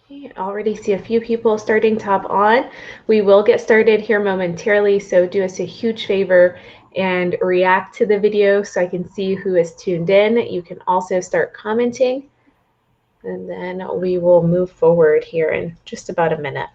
Okay, already see a few people starting to hop on. We will get started here momentarily, so do us a huge favor and react to the video so I can see who is tuned in. You can also start commenting, and then we will move forward here in just about a minute.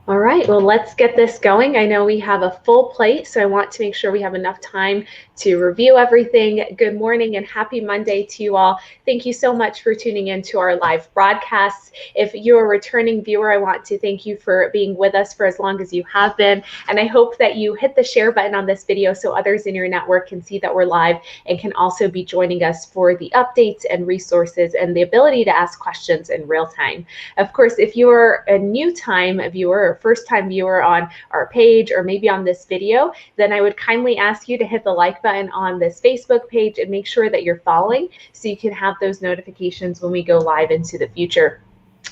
All right, well, let's get this going. I know we have a full plate, so I want to make sure we have enough time to review everything. Good morning and happy Monday to you all. Thank you so much for tuning in to our live broadcasts. If you're a returning viewer, I want to thank you for being with us for as long as you have been. And I hope that you hit the share button on this video so others in your network can see that we're live and can also be joining us for the updates and resources and the ability to ask questions in real time. Of course, if you're a new time viewer or first time viewer on our page or maybe on this video, then I would kindly ask you to hit the like button on this Facebook page and make sure that you're following so you can have those notifications when we go live into the future.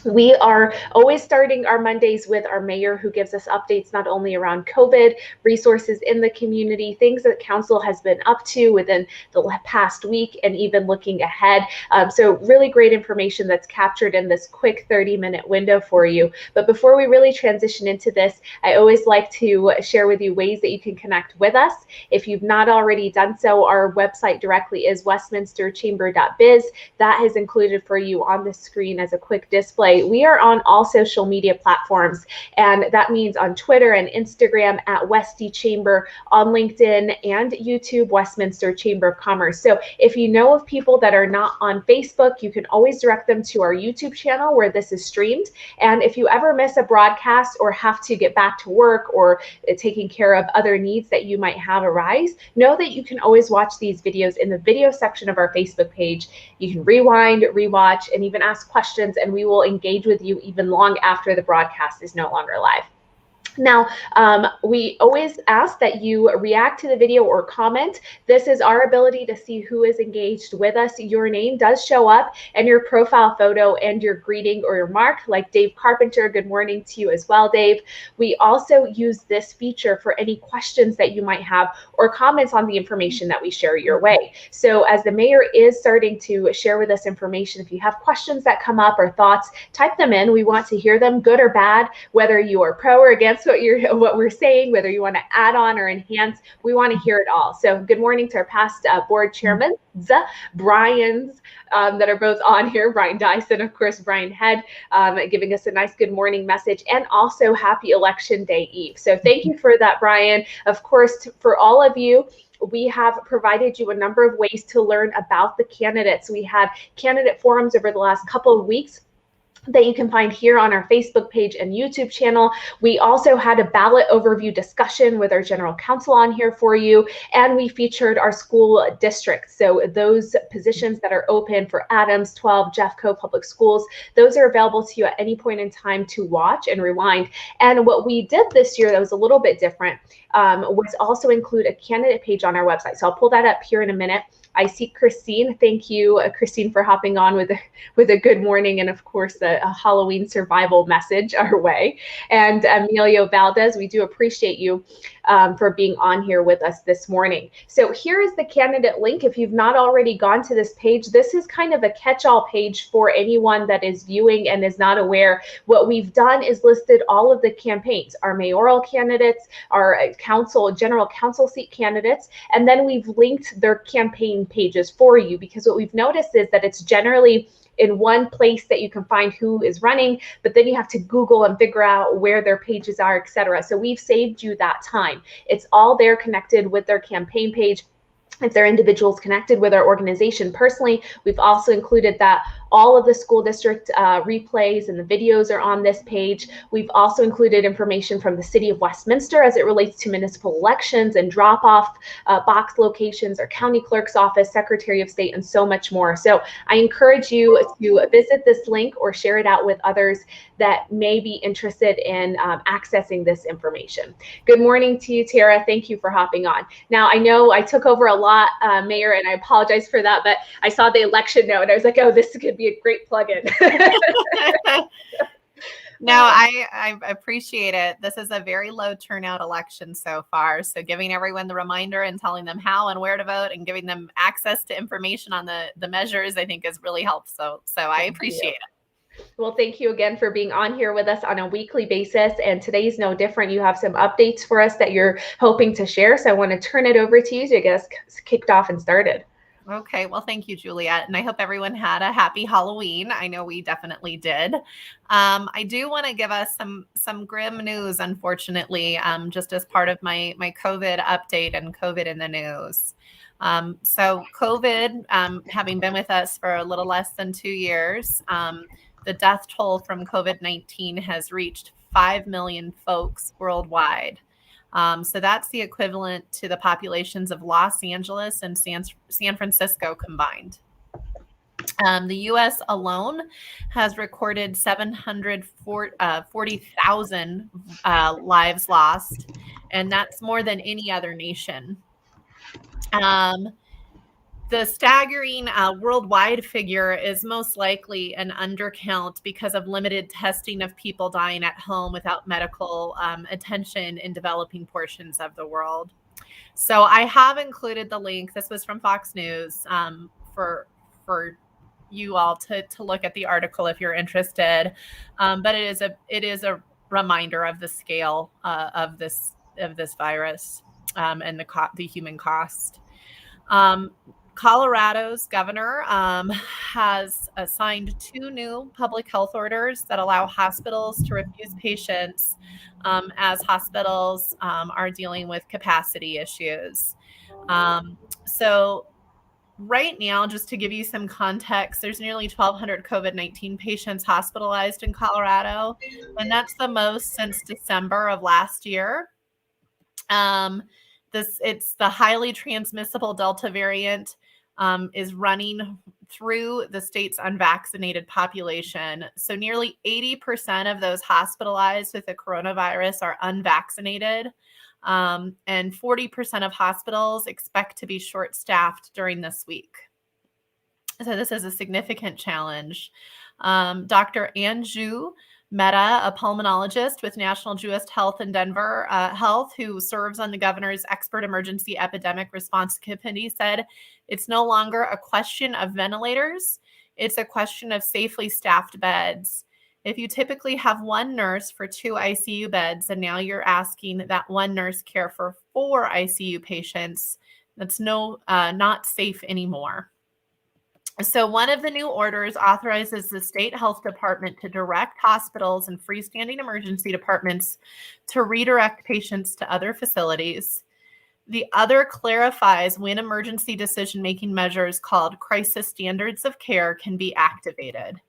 We are always starting our Mondays with our mayor, who gives us updates not only around COVID, resources in the community, things that council has been up to within the past week, and even looking ahead. So really great information that's captured in this quick 30-minute window for you. But before we really transition into this, I always like to share with you ways that you can connect with us. If you've not already done so, our website directly is westminsterchamber.biz. That is included for you on the screen as a quick display. We are on all social media platforms, and that means on Twitter and Instagram at Westy Chamber, on LinkedIn and YouTube, Westminster Chamber of Commerce. So if you know of people that are not on Facebook, you can always direct them to our YouTube channel where this is streamed. And if you ever miss a broadcast or have to get back to work or taking care of other needs that you might have arise, know that you can always watch these videos in the video section of our Facebook page. You can rewind, rewatch, and even ask questions, and we will engage with you even long after the broadcast is no longer live. Now, we always ask that you react to the video or comment. This is our ability to see who is engaged with us. Your name does show up and your profile photo and your greeting or your mark, like Dave Carpenter. Good morning to you as well, Dave. We also use this feature for any questions that you might have or comments on the information that we share your way. So as the mayor is starting to share with us information, if you have questions that come up or thoughts, type them in. We want to hear them, good or bad, whether you are pro or against what we're saying, whether you want to add on or enhance. We want to hear it all. So good morning to our past board chairmen, Brian's, that are both on here, Brian Dyson, of course, Brian Head, giving us a nice good morning message, and also happy Election Day Eve. So thank you for that, Brian. Of course, for all of you, we have provided you a number of ways to learn about the candidates. We had candidate forums over the last couple of weeks that you can find here on our Facebook page and YouTube channel. We also had a ballot overview discussion with our general counsel on here for you, and we featured our school districts. So those positions that are open for Adams, 12, Jeffco Public Schools, those are available to you at any point in time to watch and rewind. And what we did this year that was a little bit different was also include a candidate page on our website. So I'll pull that up here in a minute. I see Christine. Thank you, Christine, for hopping on with a good morning and, of course, a Halloween survival message our way. And Emilio Valdez, we do appreciate you for being on here with us this morning. So here is the candidate link. If you've not already gone to this page, this is kind of a catch-all page for anyone that is viewing and is not aware. What we've done is listed all of the campaigns, our mayoral candidates, our general council seat candidates, and then we've linked their campaign pages for you, because what we've noticed is that it's generally in one place that you can find who is running, but then you have to Google and figure out where their pages are, etc. So we've saved you that time. It's all there connected with their campaign page. if they're individuals connected with our organization personally. We've also included that all of the school district replays and the videos are on this page. We've also included information from the City of Westminster as it relates to municipal elections and drop-off box locations, our county clerk's office, Secretary of State, and so much more. So I encourage you to visit this link or share it out with others that may be interested in accessing this information. Good morning to you, Tara. Thank you for hopping on. Now, I know I took over a lot, Mayor, and I apologize for that, but I saw the election note and I was like, oh, this could be a great plug-in. No, I appreciate it. This is a very low turnout election so far. So giving everyone the reminder and telling them how and where to vote and giving them access to information on the measures, I think is really helpful. So I appreciate it. Well, thank you again for being on here with us on a weekly basis. And today's no different. You have some updates for us that you're hoping to share. So I want to turn it over to you to get us kicked off and started. Okay, well, thank you, Juliet. And I hope everyone had a happy Halloween. I know we definitely did. I do want to give us some grim news, unfortunately, just as part of my COVID update and COVID in the news. So COVID, having been with us for a little less than 2 years, the death toll from COVID-19 has reached 5 million folks worldwide. So that's the equivalent to the populations of Los Angeles and San Francisco combined. The U.S. alone has recorded 740,000 lives lost, and that's more than any other nation. The staggering worldwide figure is most likely an undercount because of limited testing of people dying at home without medical attention in developing portions of the world. So I have included the link. This was from Fox News for you all to look at the article if you're interested. But it is a reminder of the scale of this virus and the human cost. Colorado's governor has assigned 2 new public health orders that allow hospitals to refuse patients as hospitals are dealing with capacity issues. So right now, just to give you some context, there's nearly 1,200 COVID-19 patients hospitalized in Colorado, and that's the most since December of last year. It's the highly transmissible Delta variant is running through the state's unvaccinated population. So nearly 80% of those hospitalized with the coronavirus are unvaccinated. And 40% of hospitals expect to be short-staffed during this week. So this is a significant challenge. Dr. Anju Mehta, a pulmonologist with National Jewish Health in Denver Health, who serves on the governor's expert emergency epidemic response committee, said, "It's no longer a question of ventilators. It's a question of safely staffed beds. If you typically have 1 nurse for 2 ICU beds, and now you're asking that 1 nurse care for 4 ICU patients, that's not safe anymore." So one of the new orders authorizes the state health department to direct hospitals and freestanding emergency departments to redirect patients to other facilities. The other clarifies when emergency decision-making measures called crisis standards of care can be activated.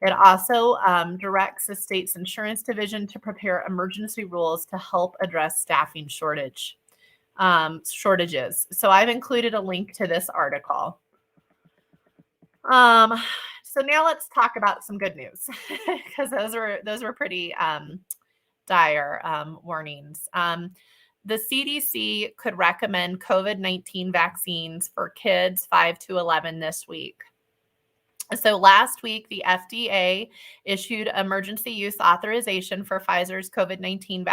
It also directs the state's insurance division to prepare emergency rules to help address staffing shortages. So I've included a link to this article. So now let's talk about some good news because those were pretty dire warnings. The CDC could recommend COVID-19 vaccines for kids 5 to 11 this week. So last week, the FDA issued emergency use authorization for Pfizer's COVID-19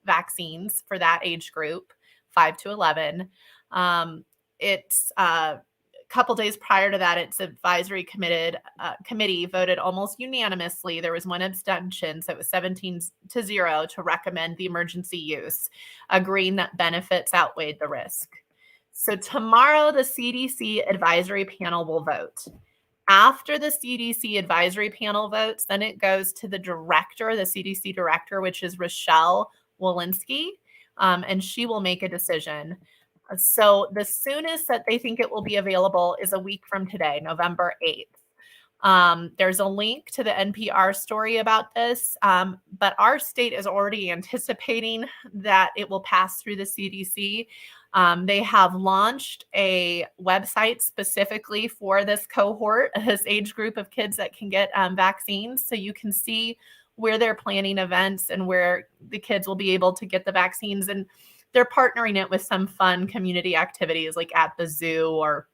vaccines for that age group, 5 to 11. It's couple days prior to that, its advisory committee voted almost unanimously. There was 1 abstention, so it was 17-0 to recommend the emergency use, agreeing that benefits outweighed the risk. So tomorrow, the CDC advisory panel will vote. After the CDC advisory panel votes, then it goes to the CDC director, which is Rochelle Walensky, and she will make a decision. So the soonest that they think it will be available is a week from today, November 8th. There's a link to the NPR story about this, but our state is already anticipating that it will pass through the CDC. They have launched a website specifically for this cohort, this age group of kids that can get vaccines. So you can see where they're planning events and where the kids will be able to get the vaccines. And they're partnering it with some fun community activities like at the zoo or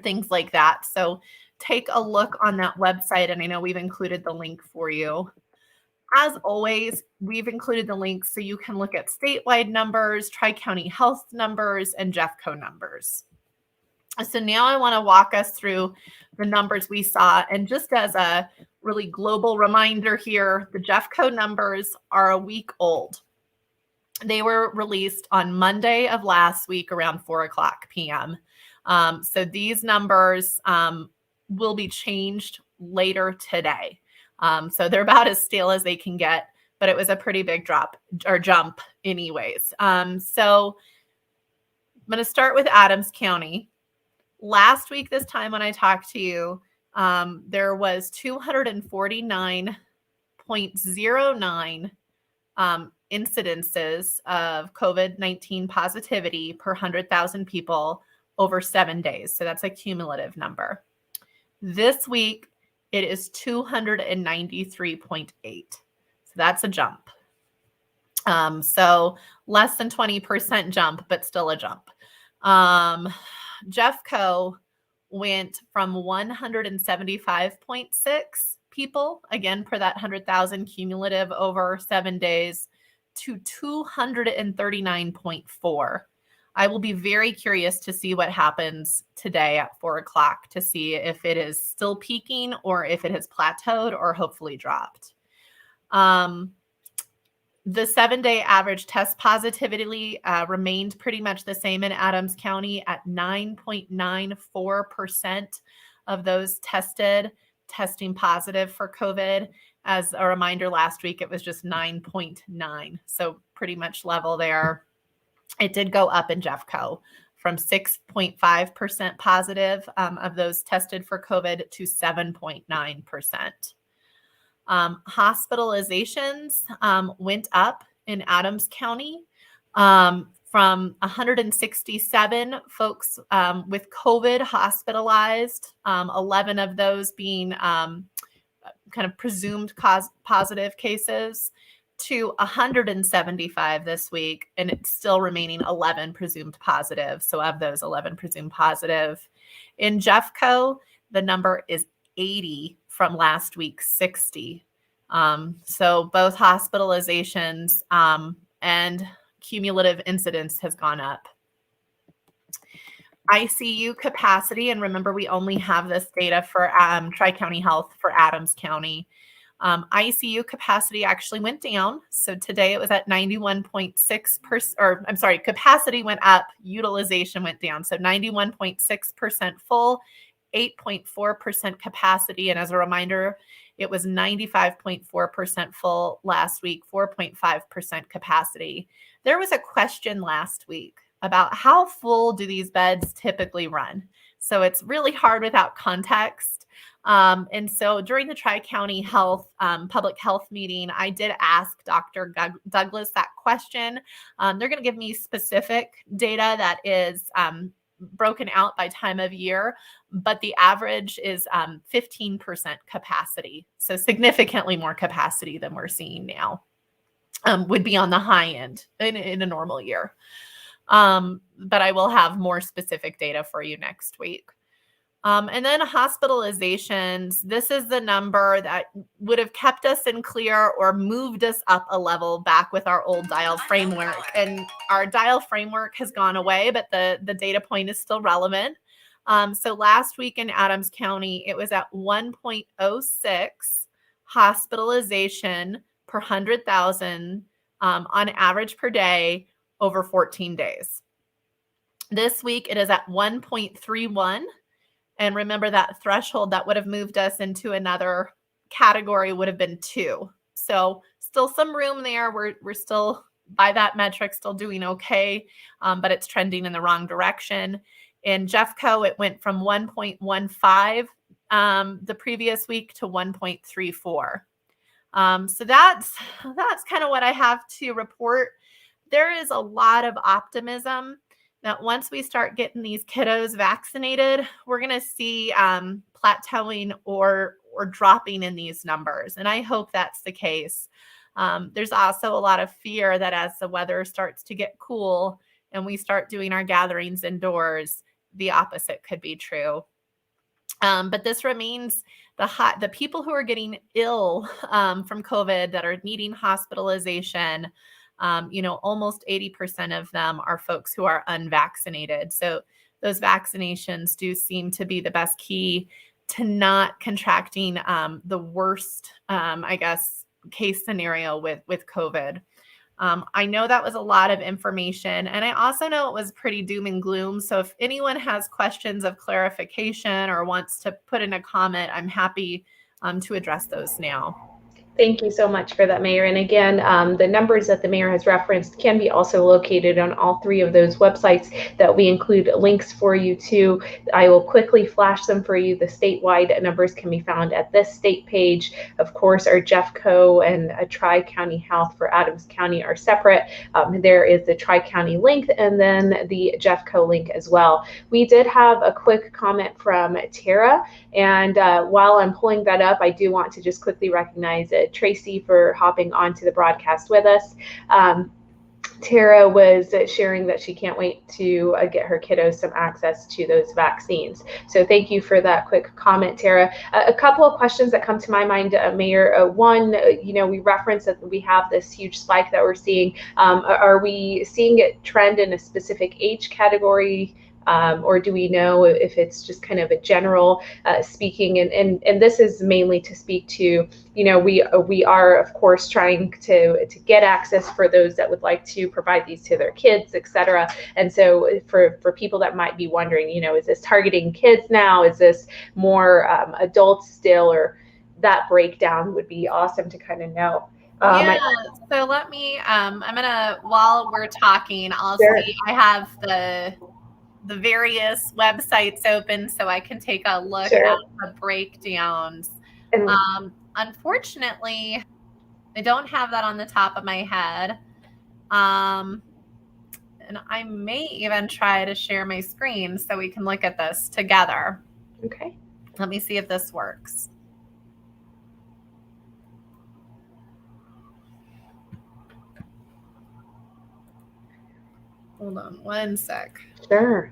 things like that. So take a look on that website. And I know we've included the link for you. As always, we've included the links so you can look at statewide numbers, Tri-County Health numbers, and Jeffco numbers. So now I want to walk us through the numbers we saw. And just as a really global reminder here, the Jeffco numbers are a week old. They were released on Monday of last week around 4:00 p.m. So these numbers will be changed later today. So they're about as stale as they can get, but it was a pretty big drop or jump anyways. So I'm going to start with Adams County. Last week, this time when I talked to you, there was 249.09 incidences of COVID-19 positivity per 100,000 people over 7 days. So that's a cumulative number. This week, it is 293.8. So that's a jump. So less than 20% jump, but still a jump. Jeffco went from 175.6 people, again, per that 100,000 cumulative over 7 days, to 239.4. I will be very curious to see what happens today at 4:00 to see if it is still peaking or if it has plateaued or hopefully dropped. The 7-day average test positivity remained pretty much the same in Adams County at 9.94% of those testing positive for COVID. As a reminder, last week it was just 9.9. So pretty much level there. It did go up in Jeffco from 6.5% positive of those tested for COVID to 7.9%. Hospitalizations went up in Adams County from 167 folks with COVID hospitalized, 11 of those being kind of presumed positive cases, to 175 this week, and it's still remaining 11 presumed positive. So of those 11 presumed positive. In Jeffco, the number is 80 from last week's 60. So both hospitalizations and cumulative incidence has gone up. ICU capacity, and remember, we only have this data for Tri-County Health for Adams County. ICU capacity actually went down. So today it was at 91.6%, or I'm sorry, capacity went up, utilization went down. So 91.6% full, 8.4% capacity. And as a reminder, it was 95.4% full last week, 4.5% capacity. There was a question last week about how full do these beds typically run? So it's really hard without context. And so during the Tri-County Health public health meeting, I did ask Dr. Douglas that question. They're going to give me specific data that is broken out by time of year, but the average is 15% capacity. So significantly more capacity than we're seeing now would be on the high end in a normal year. But I will have more specific data for you next week. And then hospitalizations, this is the number that would have kept us in clear or moved us up a level back with our old dial framework. And our dial framework has gone away, but the data point is still relevant. So last week in Adams County, it was at 1.06 hospitalization per 100,000 on average per day over 14 days. This week, it is at 1.31. And remember, that threshold that would have moved us into another category would have been 2. So still some room there. We're still by that metric, still doing okay, but it's trending in the wrong direction. In Jeffco, it went from 1.15 the previous week to 1.34. So that's kind of what I have to report. There is a lot of optimism that once we start getting these kiddos vaccinated, we're going to see plateauing or dropping in these numbers. And I hope that's the case. There's also a lot of fear that as the weather starts to get cool and we start doing our gatherings indoors, the opposite could be true. But this remains the people who are getting ill from COVID that are needing hospitalization. Almost 80% of them are folks who are unvaccinated. So those vaccinations do seem to be the best key to not contracting the worst, case scenario with COVID. I know that was a lot of information, and I also know it was pretty doom and gloom. So if anyone has questions of clarification or wants to put in a comment, I'm happy to address those now. Thank you so much for that, Mayor. And again, the numbers that the Mayor has referenced can be also located on all three of those websites that we include links for you to. I will quickly flash them for you. The statewide numbers can be found at this state page. Of course, our Jeffco and Tri-County Health for Adams County are separate. There is the Tri-County link and then the Jeffco link as well. We did have a quick comment from Tara, and while I'm pulling that up, I do want to just quickly recognize Tracy for hopping onto the broadcast with us. Tara was sharing that she can't wait to get her kiddos some access to those vaccines. So thank you for that quick comment, Tara. A couple of questions that come to my mind, Mayor. One, we referenced that we have this huge spike that we're seeing. Are we seeing it trend in a specific age category? Or do we know if it's just kind of a general speaking? And this is mainly to speak to, we are of course trying to get access for those that would like to provide these to their kids, et cetera. And so for people that might be wondering, is this targeting kids now? Is this more adults still? Or that breakdown would be awesome to kind of know. So let me, I'm gonna, while we're talking, I'll Sure. see, I have the various websites open so I can take a look Sure. at the breakdowns. And unfortunately, I don't have that on the top of my head. And I may even try to share my screen so we can look at this together. okay. Let me see if this works. Hold on one sec. Sure.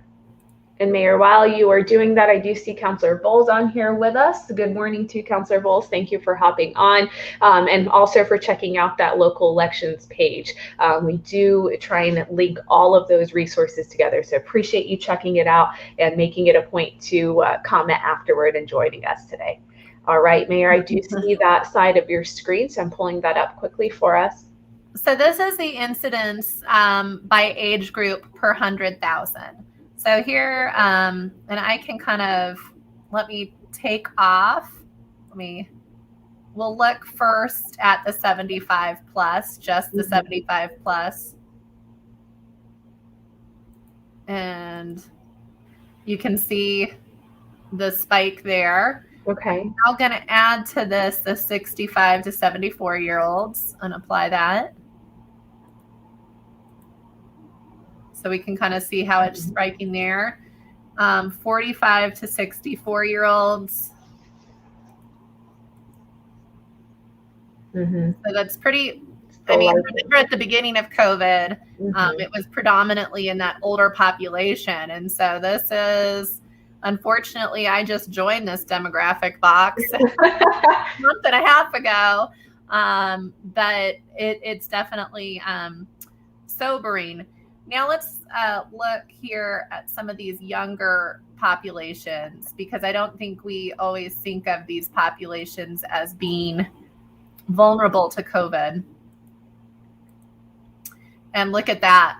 And Mayor, while you are doing that, I do see Councillor Bowles on here with us. Good morning to Councillor Bowles. Thank you for hopping on, and also for checking out that local elections page. We do try and link all of those resources together, so appreciate you checking it out and making it a point to comment afterward and joining us today. All right, Mayor, I do see that side of your screen, so I'm pulling that up quickly for us. So this is the incidence by age group per 100,000. So here, and I can kind of, let me take off. We'll look first at the 75 plus, just the 75 plus. And you can see the spike there. Okay. I'm now going to add to this the 65 to 74-year-olds and apply that. So we can kind of see how it's spiking there. 45 to 64-year-olds. So that's pretty, remember at the beginning of COVID, it was predominantly in that older population. And so this is, unfortunately, I just joined this demographic box a month and a half ago. But it's definitely sobering. Now let's look here at some of these younger populations, because I don't think we always think of these populations as being vulnerable to COVID. And look at that,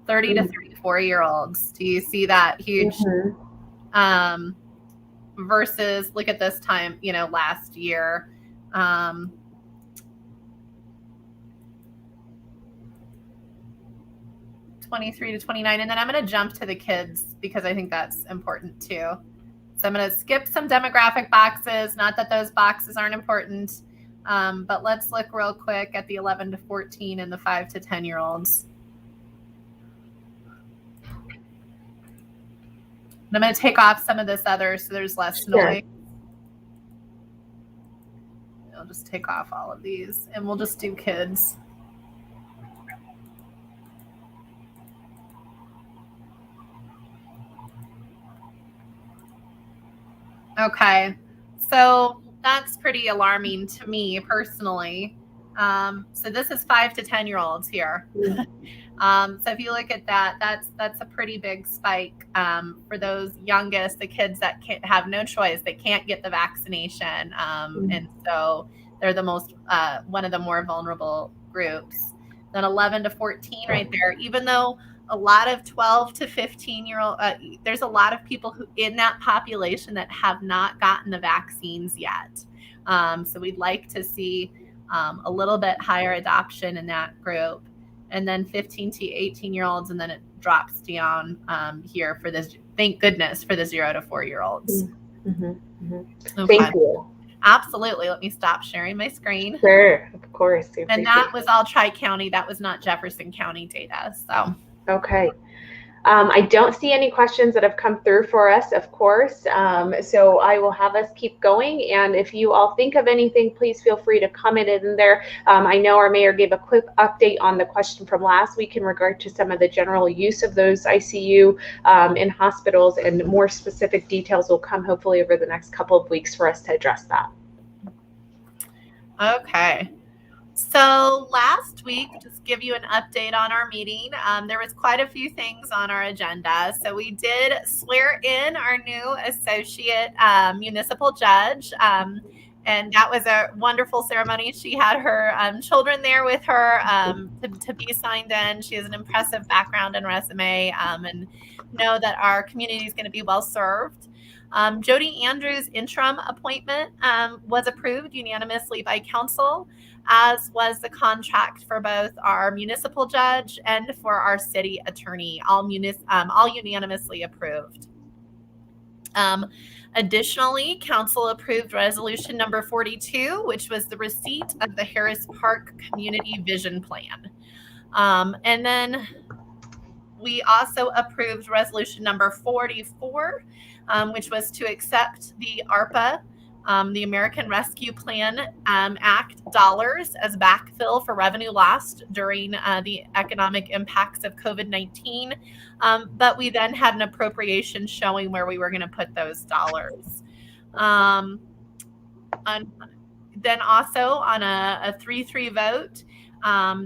30 to 34-year-olds. Do you see that huge versus, look at this time, last year. 23 to 29. And then I'm going to jump to the kids because I think that's important too. So I'm going to skip some demographic boxes. Not that those boxes aren't important, but let's look real quick at the 11 to 14 and the 5 to 10-year-olds. And I'm going to take off some of this other so there's less noise. I'll just take off all of these and we'll just do kids. Okay, so that's pretty alarming to me personally. So this is 5 to 10-year-olds here. So if you look at that, that's a pretty big spike for those youngest, the kids that have no choice, they can't get the vaccination, and so they're the most one of the more vulnerable groups. Then 11 to 14 right there, even though a lot of 12 to 15-year-old, there's a lot of people who in that population that have not gotten the vaccines yet. So we'd like to see a little bit higher adoption in that group. And then 15 to 18-year-olds, and then it drops down here for this. Thank goodness for the 0 to 4-year-olds. Okay. Thank you. Absolutely. Let me stop sharing my screen. Sure, of course. And that was all Tri-County. That was not Jefferson County data. So. Okay. I don't see any questions that have come through for us, of course. So I will have us keep going. And if you all think of anything, please feel free to comment it in there. I know our mayor gave a quick update on the question from last week in regard to some of the general use of those ICU in hospitals, and more specific details will come hopefully over the next couple of weeks for us to address that. Okay. So last week, just give you an update on our meeting. There was quite a few things on our agenda. So we did swear in our new associate municipal judge. And that was a wonderful ceremony. She had her children there with her to be signed in. She has an impressive background and resume, and know that our community is going to be well served. Jody Andrews' interim appointment was approved unanimously by council, as was the contract for both our municipal judge and for our city attorney, all unanimously approved. Additionally, council approved resolution number 42, which was the receipt of the Harris Park Community Vision Plan. And then we also approved resolution number 44, which was to accept the ARPA, the American Rescue Plan Act dollars as backfill for revenue lost during the economic impacts of COVID-19. But we then had an appropriation showing where we were going to put those dollars. Then also on a 3-3 vote,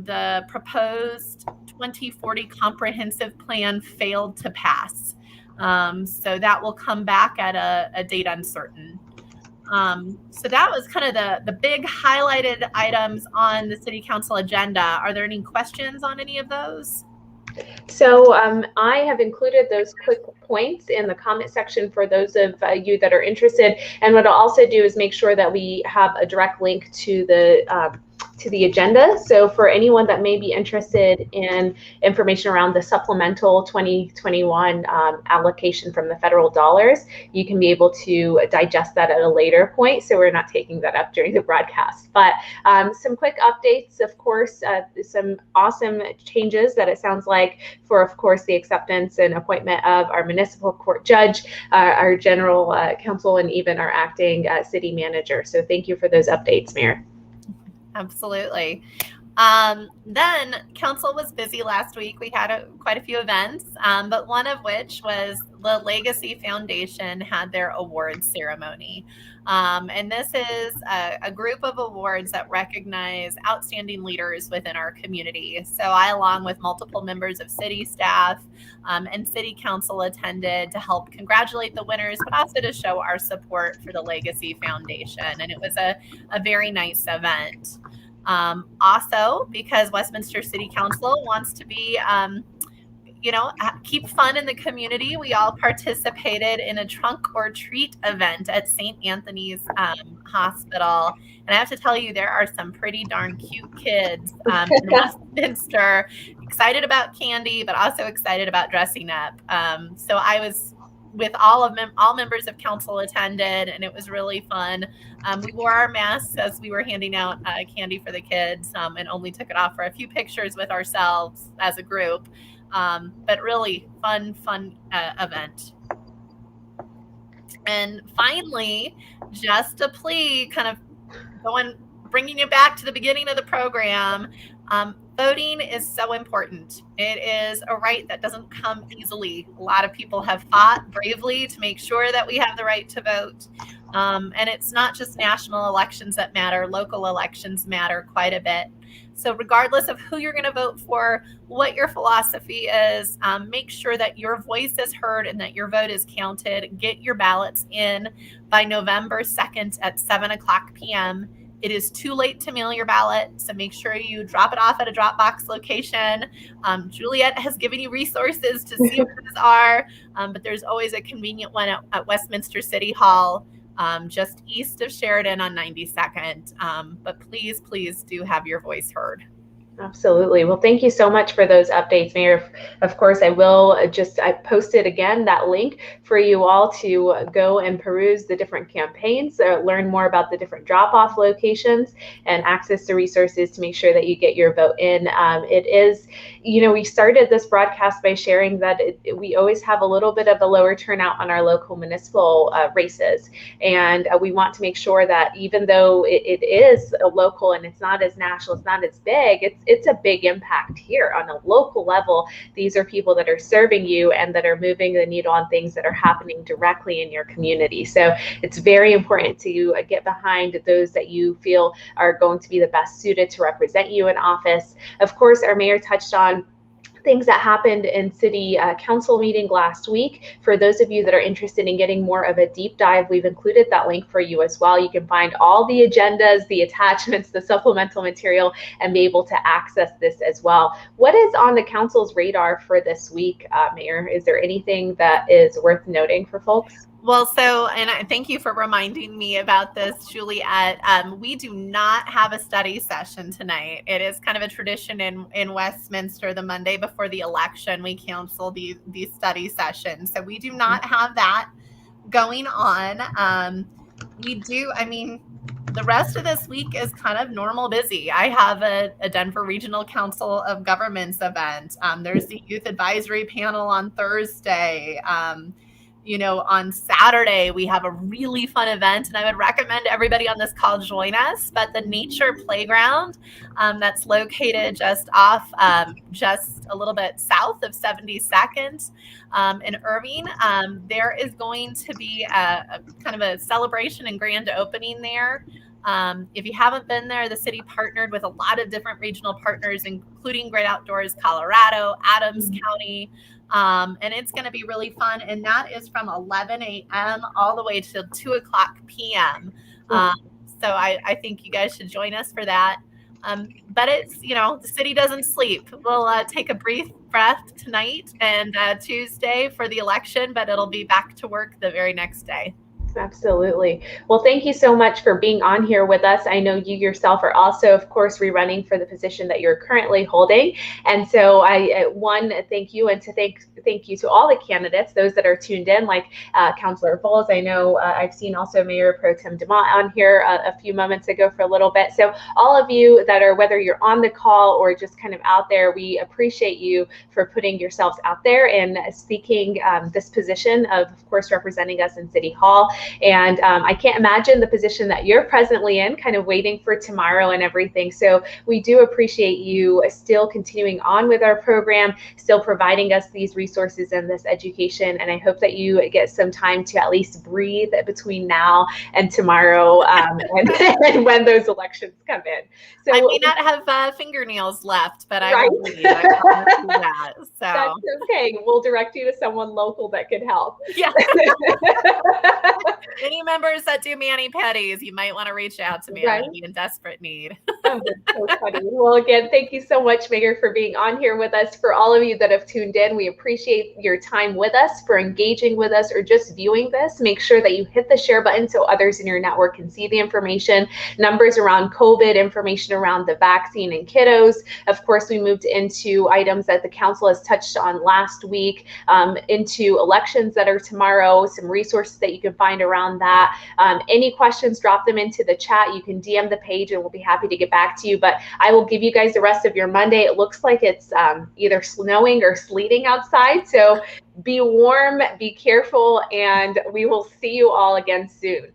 the proposed 2040 comprehensive plan failed to pass. So that will come back at a date uncertain. So that was kind of the big highlighted items on the city council agenda. Are there any questions on any of those? So I have included those quick points in the comment section for those of you that are interested. And what I'll also do is make sure that we have a direct link to the agenda. So for anyone that may be interested in information around the supplemental 2021 allocation from the federal dollars, you can be able to digest that at a later point. So we're not taking that up during the broadcast. But some quick updates, of course, some awesome changes that it sounds like for, of course, the acceptance and appointment of our municipal court judge, our general counsel, and even our acting city manager. So thank you for those updates, Mayor. Absolutely. Then council was busy last week. We had quite a few events, but one of which was the Legacy Foundation had their awards ceremony. And this is a group of awards that recognize outstanding leaders within our community. So I, along with multiple members of city staff and city council, attended to help congratulate the winners, but also to show our support for the Legacy Foundation. And it was a very nice event. Also, because Westminster City Council wants to be keep fun in the community. We all participated in a trunk or treat event at St. Anthony's Hospital. And I have to tell you, there are some pretty darn cute kids in Westminster, excited about candy, but also excited about dressing up. So I was with all members of council attended, and it was really fun. We wore our masks as we were handing out candy for the kids, and only took it off for a few pictures with ourselves as a group. But really fun event. And finally, just a plea, kind of bringing you back to the beginning of the program. Voting is so important. It is a right that doesn't come easily. A lot of people have fought bravely to make sure that we have the right to vote. And it's not just national elections that matter. Local elections matter quite a bit. So regardless of who you're going to vote for, what your philosophy is, make sure that your voice is heard and that your vote is counted. Get your ballots in by November 2nd at 7:00 p.m. It is too late to mail your ballot, so make sure you drop it off at a Dropbox location. Juliet has given you resources to see where those are, but there's always a convenient one at Westminster City Hall, just east of Sheridan on 92nd. But please do have your voice heard. Absolutely. Well, thank you so much for those updates, Mayor. Of course, I posted again that link for you all to go and peruse the different campaigns, learn more about the different drop-off locations, and access to resources to make sure that you get your vote in. It is, we started this broadcast by sharing that we always have a little bit of a lower turnout on our local municipal races. And we want to make sure that even though it is a local and it's not as national, it's not as big, it's a big impact here on a local level. These are people that are serving you and that are moving the needle on things that are happening directly in your community. So it's very important to get behind those that you feel are going to be the best suited to represent you in office. Of course, our mayor touched on things that happened in city council meeting last week. For those of you that are interested in getting more of a deep dive, we've included that link for you as well. You can find all the agendas, the attachments, the supplemental material, and be able to access this as well. What is on the council's radar for this week, Mayor? Is there anything that is worth noting for folks? Well, and I thank you for reminding me about this, Juliet. We do not have a study session tonight. It is kind of a tradition in Westminster. The Monday before the election, we cancel these study sessions. So we do not have that going on. The rest of this week is kind of normal busy. I have a Denver Regional Council of Governments event. There's the Youth Advisory Panel on Thursday. On Saturday, we have a really fun event, and I would recommend everybody on this call join us. But the Nature Playground, that's located just a little bit south of 72nd in Irving, there is going to be a kind of a celebration and grand opening there. If you haven't been there, the city partnered with a lot of different regional partners, including Great Outdoors Colorado, Adams County, and it's going to be really fun. And that is from 11 a.m. all the way till 2:00 p.m. So I think you guys should join us for that. But it's, the city doesn't sleep. We'll take a brief breath tonight and Tuesday for the election, but it'll be back to work the very next day. Absolutely. Well, thank you so much for being on here with us. I know you yourself are also, of course, rerunning for the position that you're currently holding. And so thank you, and thank you to all the candidates, those that are tuned in, like Councilor Bowles. I know I've seen also Mayor Pro Tem DeMont on here a few moments ago for a little bit. So all of you that are, whether you're on the call or just kind of out there, we appreciate you for putting yourselves out there and seeking this position of course, representing us in City Hall. And I can't imagine the position that you're presently in, kind of waiting for tomorrow and everything. So we do appreciate you still continuing on with our program, still providing us these resources and this education. And I hope that you get some time to at least breathe between now and tomorrow and when those elections come in. So I may not have fingernails left, but I will leave. I promise you that. So that's okay. We'll direct you to someone local that could help. Yeah. Any members that do mani-pedis, you might want to reach out to me. I'm in desperate need. Oh, that's so funny. Well, again, thank you so much, Mayor, for being on here with us. For all of you that have tuned in, we appreciate your time with us, for engaging with us, or just viewing this. Make sure that you hit the share button so others in your network can see the information, numbers around COVID, information around the vaccine and kiddos. Of course, we moved into items that the council has touched on last week, into elections that are tomorrow, some resources that you can find around that. Any questions, drop them into the chat. You can DM the page and we'll be happy to get back to you. But I will give you guys the rest of your Monday. It looks like it's either snowing or sleeting outside. So be warm, be careful, and we will see you all again soon.